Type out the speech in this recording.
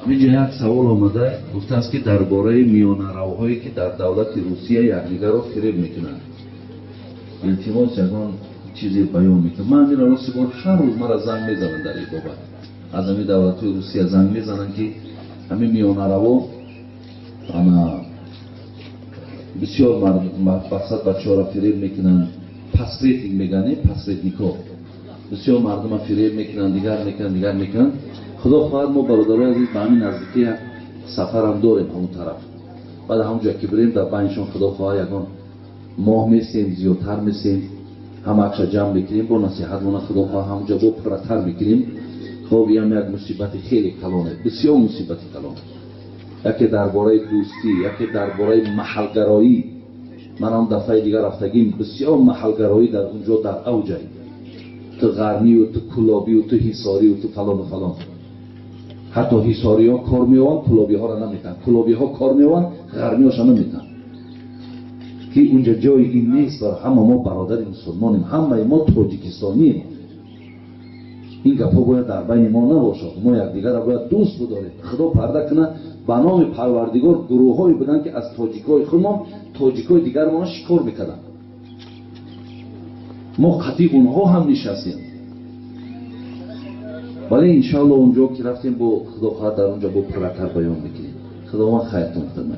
اینجا یک سوال آمده گفته است که درباره میانه‌روهایی که در دولت روسیه یکدیگر را فریب میکنند التماس یگان چیزی بیان میکنم. من این راستی بار هر روز مرا زنگ میزنند در این بابت. از همین دولت روسیه زنگ میزنند که همین میانه‌رو اما بسیار مقصد بچه ها را فریب میکنند، پسریتینگ میگن، پسریتنیکو بسیار مردم را فریب میکنند، دیگر میکنند. خدا خواهد ما برادرای عزیز به همین نزدیکی سفر هم داریم همون طرف. بعد همونجا که بریم در بینشون خدا خواهد یگان ماه میسیم، زیادتر میسیم، هم اکشا جمع میکنیم با نصیحت مونه خدا خواهد همونجا با پرتر میکنیم. خب این هم یک مصیبت خیلی کلانه، بسیار مصیبت کلانه. یکی درباره دوستی، یکی درباره محلگرایی. من هم دفعه دیگر رفتگیم بسیار محلگرایی در اونجا در اوجه، تو غرنی و تو کلابی و تو حصاری و تو فلان و فلان. حتی حصاری ها کار میوان، کلابی ها را نمیتن، کلابی ها کار میوان، غرنی هاشا نمیتن. که اونجا جای این نیست. برای همه ما برادر مسلمانیم، همه ما تاجیکستانیم. این گپا باید در بین ما نباشد. ما یکدیگر را باید دوست بداریم. خدا پرده کنه به نام پروردگار گروه های بدن که از تاجیکای خودمان تاجیکای دیگر ما شکار میکنن. ما قطعی اونها هم نشستیم. ولی انشاءالله اونجا که رفتیم با خدا خواهد در اونجا با پرتر بیان میکنیم. خدا ما خیرتون کنه.